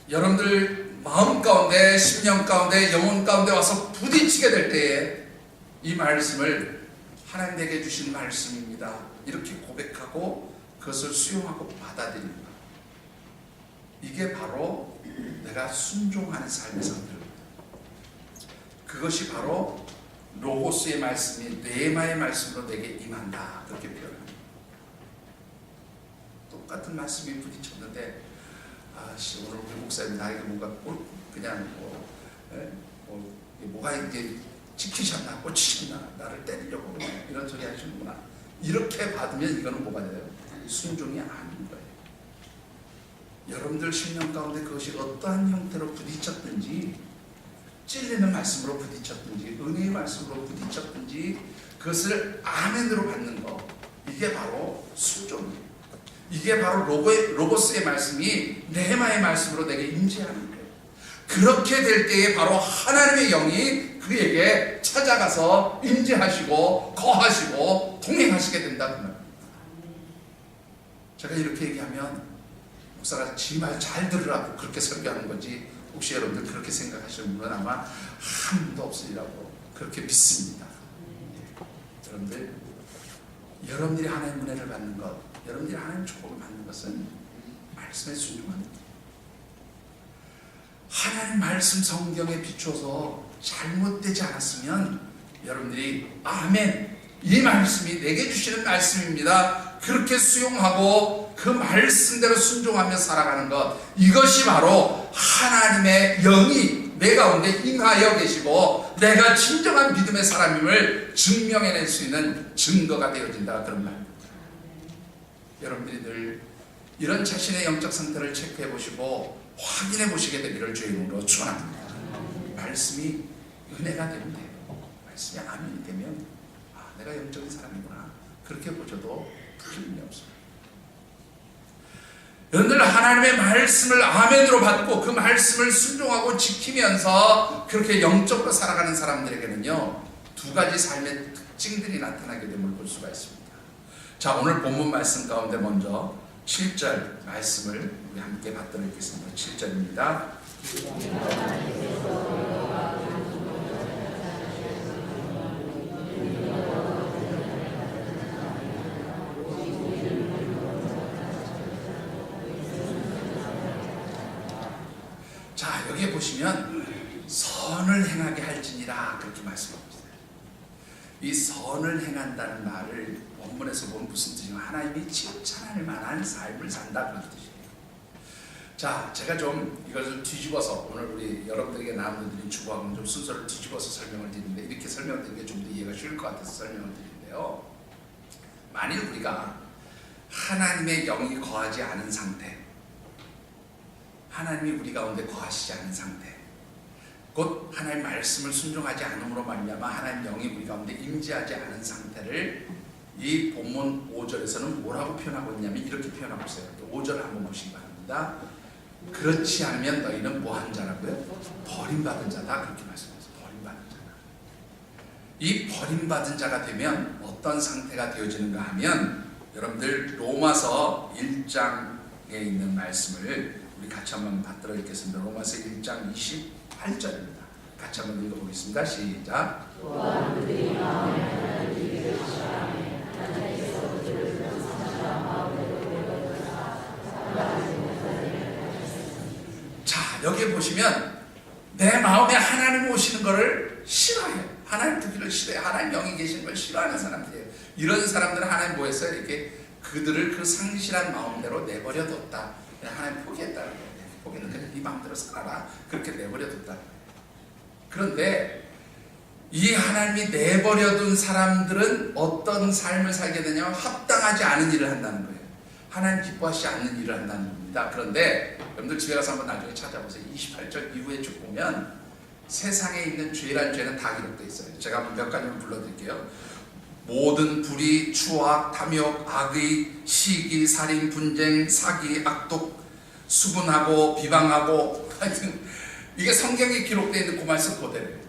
여러분들 마음 가운데, 심령 가운데, 영혼 가운데 와서 부딪히게 될 때에 이 말씀을 하나님 내게 주신 말씀입니다, 이렇게 고백하고 그것을 수용하고 받아들이는 것, 이게 바로 내가 순종하는 삶의 상태입니다. 그것이 바로 로고스의 말씀이 네마의 말씀으로 내게 임한다, 그렇게 표현합니다. 똑같은 말씀이 부딪혔는데, 오늘 우리 목사님 나에게 뭔가 그냥 뭐가 이게 찍히셨나, 꽂히셨나, 나를 때리려고 이런 소리 하시는구나, 이렇게 받으면 이거는 뭐가 돼요? 순종이 아닌 거예요. 여러분들 심령 가운데 그것이 어떠한 형태로 부딪혔든지, 찔리는 말씀으로 부딪혔든지, 은혜의 말씀으로 부딪혔든지, 그것을 아멘으로 받는 것, 이게 바로 순종이에요. 이게 바로 로고스의 말씀이 네마의 말씀으로 내게 임재하는 거예요. 그렇게 될 때에 바로 하나님의 영이 그에게 찾아가서 임재하시고 거하시고 동행하시게 된다, 그 말입니다. 제가 이렇게 얘기하면 목사가 지 말 잘 들으라고 그렇게 설교하는 건지, 혹시 여러분들 그렇게 생각하시는 분은 아마 한 분도 없으리라고 그렇게 믿습니다. 여러분들이 하나님 은혜를 받는 것, 여러분들이 하나님 축복을 받는 것은 말씀에 순종하는 것. 하나님 말씀 성경에 비춰서 잘못되지 않았으면 여러분들이 아멘, 이 말씀이 내게 주시는 말씀입니다, 그렇게 수용하고 그 말씀대로 순종하며 살아가는 것, 이것이 바로 하나님의 영이 내 가운데 임하여 계시고 내가 진정한 믿음의 사람임을 증명해낼 수 있는 증거가 되어진다, 그런 말입니다. 여러분들이 늘 이런 자신의 영적 상태를 체크해 보시고 확인해 보시게 되기를 주의 이름으로 축원합니다. 말씀이 은혜가 되면 돼요. 말씀이 아멘이 되면 내가 영적인 사람이구나, 그렇게 보셔도 틀림이 없습니다. 여러분들 하나님의 말씀을 아멘으로 받고 그 말씀을 순종하고 지키면서 그렇게 영적으로 살아가는 사람들에게는요, 두 가지 삶의 특징들이 나타나게 됨을 볼 수가 있습니다. 자, 오늘 본문 말씀 가운데 먼저 7절 말씀을 우리 함께 받도록 하겠습니다. 7절입니다. 자, 여기에 보시면 선을 행하게 할지니라, 그렇게 말씀합니다. 이 선을 행한다는 말을 원문에서 보면 무슨 뜻이냐, 하나님이 칭찬할 만한 삶을 산다, 그런 뜻이에요. 자, 제가 좀 이것을 뒤집어서 오늘 우리 여러분들에게 나눠드린 주보하고는 좀 순서를 뒤집어서 설명을 드리는데, 이렇게 설명드리는 게 좀 더 이해가 쉬울 것 같아서 설명을 드리는데요, 만일 우리가 하나님의 영이 거하지 않은 상태, 하나님이 우리 가운데 거하시지 않은 상태, 곧 하나님 말씀을 순종하지 않음으로 말미암아 하나님 영이 우리 가운데 임재하지 않은 상태를 이 본문 5절에서는 뭐라고 표현하고 있냐면 이렇게 표현하고 있어요. 5절을 한번 보시기 바랍니다. 그렇지 않으면 너희는 뭐한 자라고요? 버림받은 자다, 그렇게 말씀하셨어요. 버림받은 자다. 이 버림받은 자가 되면 어떤 상태가 되어지는가 하면, 여러분들 로마서 1장에 있는 말씀을 우리 같이 한번 받들어 읽겠습니다. 로마서 1장 28절입니다. 같이 한번 읽어보겠습니다. 시작. 여기에 보시면 내 마음에 하나님 오시는 것을 싫어해요. 하나님 두기를 싫어해요. 하나님 영이 계시는 걸 싫어하는 사람들이에요. 이런 사람들은 하나님 뭐 했어요? 이렇게 그들을 그 상실한 마음대로 내버려뒀다. 그냥 하나님 포기했다는 거예요. 포기했는데 네 마음대로 살아라. 그렇게 내버려뒀다. 그런데 이 하나님이 내버려둔 사람들은 어떤 삶을 살게 되냐면 합당하지 않은 일을 한다는 거예요. 하나님 기뻐하시지 않는 일을 한다는 겁니다. 그런데 여러분들 집에 가서 한번 나중에 찾아보세요. 28절 이후에 쭉 보면 세상에 있는 죄란 죄는 다 기록되어 있어요. 제가 몇 가지만 불러드릴게요. 모든 불의, 추악, 탐욕, 악의, 시기, 살인, 분쟁, 사기, 악독, 수분하고 비방하고, 하여튼 이게 성경에 기록되어 있는 그 말씀 그대로예요.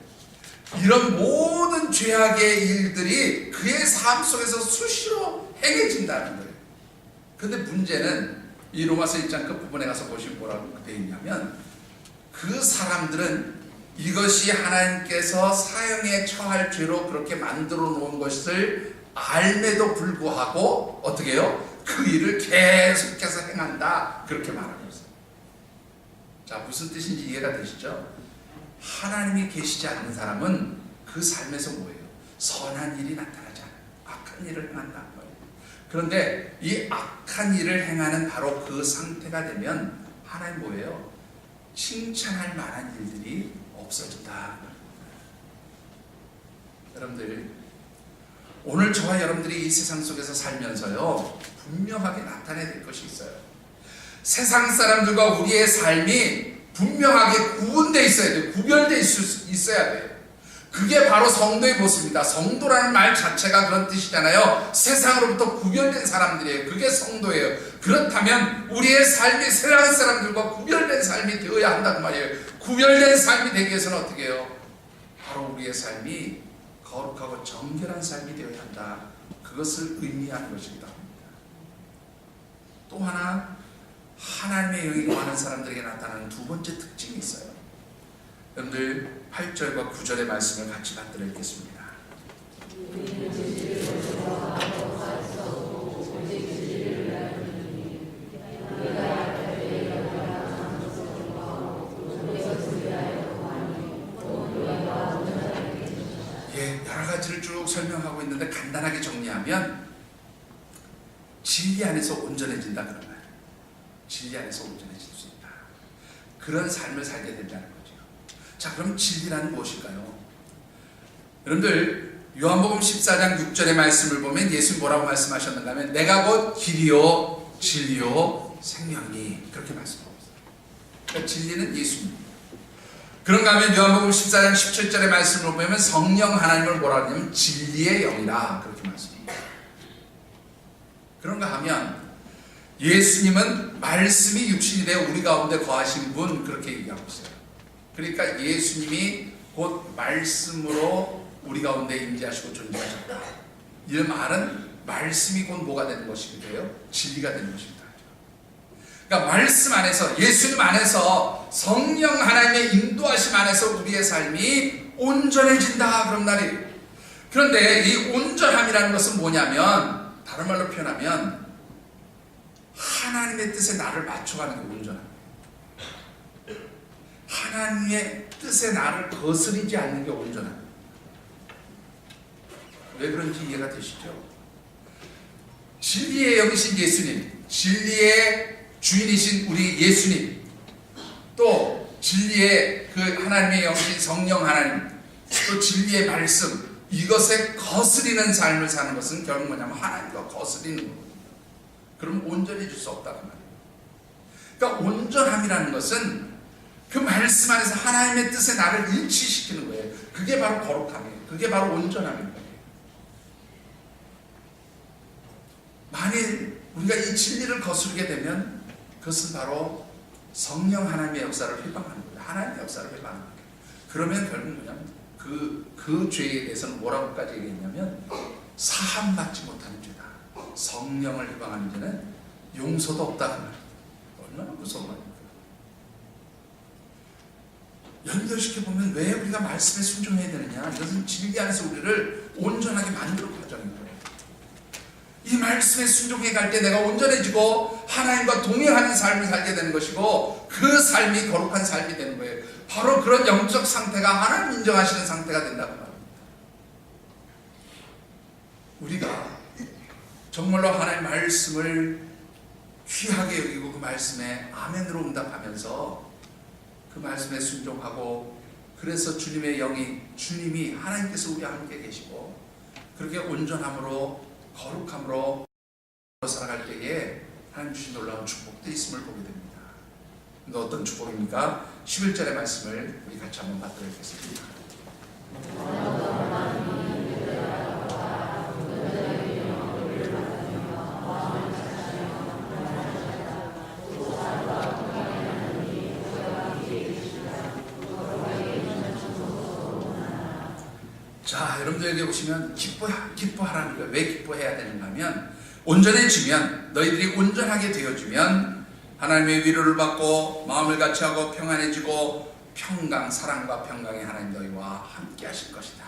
이런 모든 죄악의 일들이 그의 삶 속에서 수시로 행해진다는 거예요. 근데 문제는 이 로마서 1장 끝부분에 가서 보시면 뭐라고 되어 있냐면 그 사람들은 이것이 하나님께서 사형에 처할 죄로 그렇게 만들어 놓은 것을 알매도 불구하고 어떻게 해요? 그 일을 계속해서 행한다. 그렇게 말하고 있어요. 자, 무슨 뜻인지 이해가 되시죠? 하나님이 계시지 않는 사람은 그 삶에서 뭐예요? 선한 일이 나타나지 않아요. 악한 일을 행한다. 그런데 이 악한 일을 행하는 바로 그 상태가 되면 하나님 뭐예요? 칭찬할 만한 일들이 없어진다. 여러분들, 오늘 저와 여러분들이 이 세상 속에서 살면서요, 분명하게 나타내야 될 것이 있어요. 세상 사람들과 우리의 삶이 분명하게 구분되어 있어야 돼요. 구별되어 있어야 돼요. 그게 바로 성도의 모습입니다. 성도라는 말 자체가 그런 뜻이잖아요. 세상으로부터 구별된 사람들이에요. 그게 성도예요. 그렇다면 우리의 삶이 세상 사람들과 구별된 삶이 되어야 한단 말이에요. 구별된 삶이 되기 위해서는 어떻게 해요? 바로 우리의 삶이 거룩하고 정결한 삶이 되어야 한다. 그것을 의미하는 것입니다. 또 하나, 하나님의 영이 임하는 사람들에게 나타나는 두 번째 특징이 있어요. 여러분들 8절과 9절의 말씀을 같이 받들어 읽겠습니다. 예, 여러 가지를 쭉 설명하고 있는데 간단하게 정리하면 진리 안에서 온전해진다 그런 말이에요. 진리 안에서 온전해질 수 있다. 그런 삶을 살게 된다는 거죠. 자, 그럼 진리란 무엇일까요? 여러분들 요한복음 14장 6절의 말씀을 보면 예수님 뭐라고 말씀하셨는가 하면 내가 곧 길이요 진리요 생명이니 그렇게 말씀하고 있어요. 그러니까 진리는 예수님. 그런가 하면 요한복음 14장 17절의 말씀을 보면 성령 하나님을 뭐라고 하냐면 진리의 영이라 그렇게 말씀합니다. 그런가 하면 예수님은 말씀이 육신이 되어 우리 가운데 거하신 분 그렇게 얘기하고 있어요. 그러니까 예수님이 곧 말씀으로 우리 가운데 임재하시고 존재하셨다. 이 말은 말씀이 곧 뭐가 되는 것이고요? 진리가 되는 것입니다. 그러니까 말씀 안에서 예수님 안에서 성령 하나님의 인도하심 안에서 우리의 삶이 온전해진다 그런 말이에요. 그런데 이 온전함이라는 것은 뭐냐면 다른 말로 표현하면 하나님의 뜻에 나를 맞춰가는 게 온전함이에요. 하나님의 뜻에 나를 거스르지 않는 게 온전함이에요. 왜 그런지 이해가 되시죠? 진리의 영이신 예수님, 진리의 주인이신 우리 예수님, 또 진리의 그 하나님의 영이신 성령 하나님, 또 진리의 말씀, 이것에 거스리는 삶을 사는 것은 결국 뭐냐면 하나님과 거스리는 겁니다. 그럼 온전해질 수 없다는 말이에요. 그러니까 온전함이라는 것은 그 말씀 안에서 하나님의 뜻에 나를 일치시키는 거예요. 그게 바로 거룩함이에요. 그게 바로 온전함입니다. 만일 우리가 이 진리를 거스르게 되면 그것은 바로 성령 하나님의 역사를 회방하는 거예요. 하나님의 역사를 회방하는 거예요. 그러면 결국 뭐냐면 그 죄에 대해서는 뭐라고까지 얘기했냐면 사함받지 못하는 죄다. 성령을 회방하는 죄는 용서도 없다는 말이에요. 얼마나 무서운 말입니까? 연결시켜보면 왜 우리가 말씀에 순종해야 되느냐? 이것은 진리 안에서 우리를 온전하게 만드는 과정인 거예요. 이 말씀에 순종해 갈 때 내가 온전해지고 하나님과 동행하는 삶을 살게 되는 것이고 그 삶이 거룩한 삶이 되는 거예요. 바로 그런 영적 상태가 하나님 인정하시는 상태가 된다고 말합니다. 우리가 정말로 하나님의 말씀을 귀하게 여기고 그 말씀에 아멘으로 응답하면서 그 말씀에 순종하고, 그래서 주님의 영이, 주님이 하나님께서 우리와 함께 계시고 그렇게 온전함으로 거룩함으로 살아갈 때에 하나님 주신 놀라운 축복도 있음을 보게 됩니다. 근데 어떤 축복입니까? 11절의 말씀을 우리 같이 한번 받도록 하겠습니다. 자, 여러분들 여기 보시면 기뻐하라는 거예요. 왜 기뻐해야 되는가 하면, 온전해지면, 너희들이 온전하게 되어지면 하나님의 위로를 받고 마음을 같이하고 평안해지고 평강, 사랑과 평강의 하나님 너희와 함께 하실 것이다.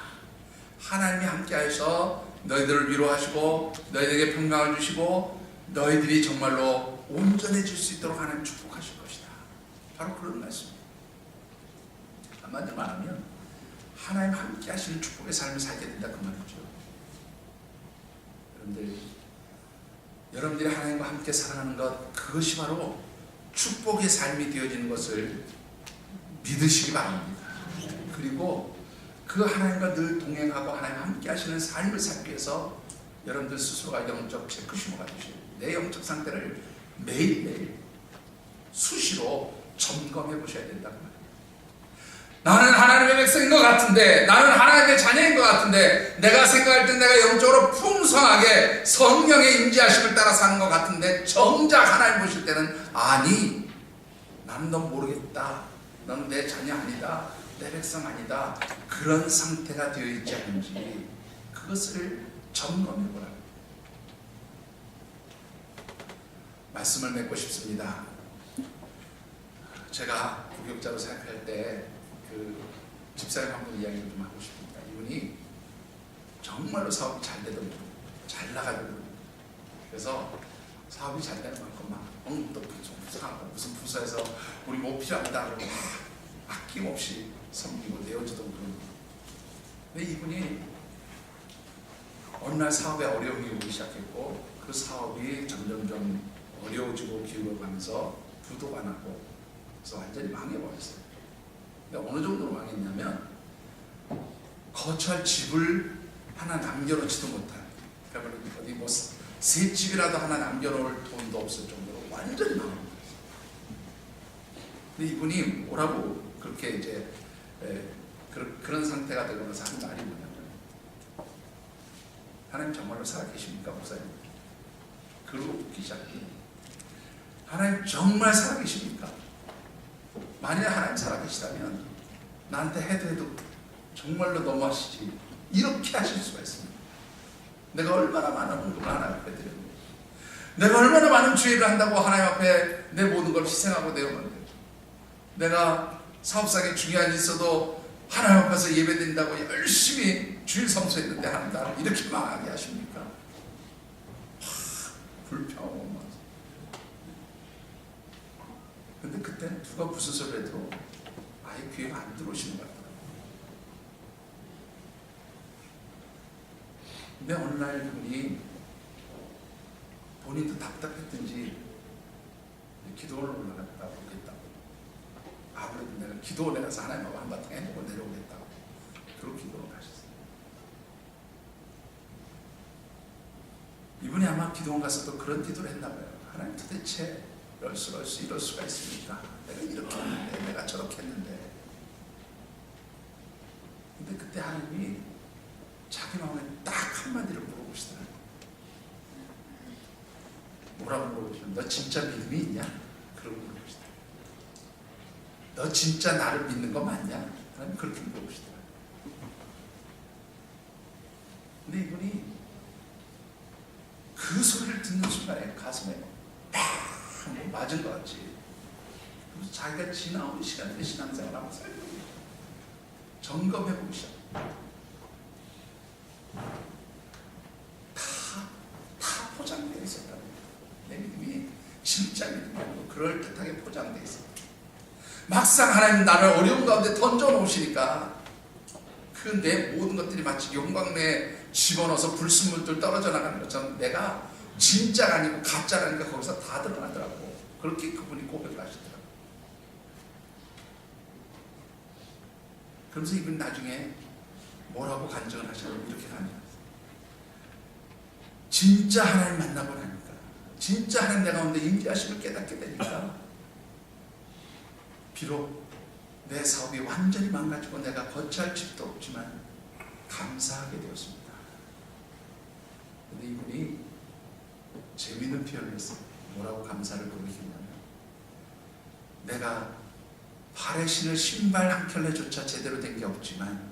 하나님이 함께 하셔서 너희들을 위로하시고 너희들에게 평강을 주시고 너희들이 정말로 온전해질 수 있도록 하나님 축복하실 것이다. 바로 그런 말씀입니다. 한마디로 말하면 하나님 함께 하시는 축복의 삶을 살게 된다, 그 말이죠. 여러분들이 하나님과 함께 살아가는 것, 그것이 바로 축복의 삶이 되어지는 것을 믿으시기 바랍니다. 그리고 그 하나님과 늘 동행하고 하나님 함께 하시는 삶을 살기 위해서 여러분들 스스로가 영적 체크슈머가 되시고 내 영적 상태를 매일매일 수시로 점검해 보셔야 된다고 말합니다. 나는 하나님의 백성인 것 같은데, 나는 하나님의 자녀인 것 같은데, 내가 생각할 때 내가 영적으로 풍성하게 성령의 임재하심을 따라 사는 것 같은데, 정작 하나님 보실 때는 아니, 나는 너 모르겠다, 넌 내 자녀 아니다, 내 백성 아니다, 그런 상태가 되어 있지 않은지 그것을 점검해 보라. 말씀을 맺고 싶습니다. 제가 부교육자로 생각할 때 그 집사님 한 분 이야기를 좀 하고 싶습니다. 이분이 정말로 사업이 잘 되던 분, 잘 나가던 분. 그래서 사업이 잘 되는 만큼 막 엉뚱 사고 무슨 부서에서 우리 뭐 필요합니다 그러고 아낌없이 섬기고 내어주던 분. 근데 이분이 어느 날 사업에 어려움이 오기 시작했고 그 사업이 점점점 어려워지고 기울어가면서 부도가 나고 그래서 완전히 망해버렸어요. 어느 정도로 망했냐면 거처할 집을 하나 남겨놓지도 못한, 그러니까 어디 뭐 새 집이라도 하나 남겨놓을 돈도 없을 정도로 완전히 망합니다. 근데 이분이 뭐라고 그렇게 이제 그런 상태가 되고 나서 한 말이 뭐냐면, 하나님 정말로 살아계십니까 목사님? 그러고 묻기 시작해요. 하나님 정말 살아계십니까? 만약에 하나님 살아계시다면 나한테 해도 정말로 너무하시지, 이렇게 하실 수가 있습니다. 내가 얼마나 많은 헌금을 하나님 앞에 드려요. 내가 얼마나 많은 주의를 한다고 하나님 앞에 내 모든 걸 희생하고 내어놓는데, 내가 사업상에 중요한 일이 있어도 하나님 앞에서 예배드린다고 열심히 주일 성수했는데 하나님 나를 이렇게 망하게 하십니까? 불평하고 막. 근데 그때 누가 무슨 소리를 해도 아예 귀에 안 들어오시는 것 같더라고요. 근데 어느 날 그분이 본인도 답답했든지 기도를 올라갔다 오겠다고, 아무래도 내가 기도원에 가서 하나님하고 한바탕 해보고 내려오겠다고 그런 기도를 가셨어요. 이분이 아마 기도원 가서도 그런 기도를 했나 봐요. 하나님 도대체 이럴 수가 있습니까? 내가 이렇게 했는데, 내가 저렇게 했는데. 근데 그때 하나님이 자기 마음에 딱 한마디를 물어보시더라고요. 뭐라고 물어보시면, 너 진짜 믿음이 있냐? 그러고 물어보시더라고요. 너 진짜 나를 믿는 거 맞냐? 하나님 그렇게 물어보시더라고요. 근데 이분이 그 소리를 듣는 순간에 가슴에 뭐 맞은 것 같지. 그래서 자기가 지나온 시간에 신앙생활을 하고 살고 점검해보기 시작. 다 포장되어 있었다는 거예요. 내 믿음이 막상 하나님 나를 어려운 가운데 던져 놓으시니까 그 내 모든 것들이 마치 용광로에 집어넣어서 불순물들 떨어져 나가는 것처럼 내가 진짜가 아니고 가짜가 아니까 거기서 다 드러나더라고. 그렇게 그분이 고백을 하시더라고. 그러면서 이분 나중에 뭐라고 간증을 하시냐면 이렇게 간증했어요. 진짜 하나님 만나고 나니까, 진짜 하나님 내 가운데 임재하심을 깨닫게 되니까 비록 내 사업이 완전히 망가지고 내가 거처할 집도 없지만 감사하게 되었습니다. 근데 이분이 재미있는 표현을 했어요. 뭐라고 감사를 고백했냐면, 내가 발에 신을 신발 한 켤레조차 제대로 된 게 없지만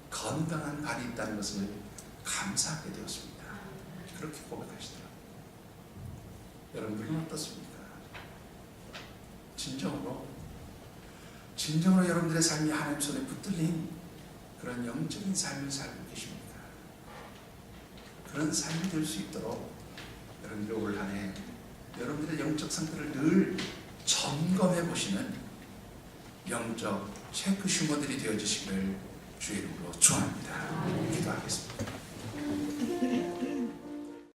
건강한 발이 있다는 것을 감사하게 되었습니다. 그렇게 고백하시더라고요. 여러분들은 어떻습니까? 진정으로 여러분들의 삶이 하나님 손에 붙들린 그런 영적인 삶을 살고 계십니까? 그런 삶이 될 수 있도록 여러분들 올 한 해 여러분들의 영적 상태를 늘 점검해 보시는 영적 체크 슈머들이 되어주시기를 주의 이름으로 축원합니다. 기도하겠습니다.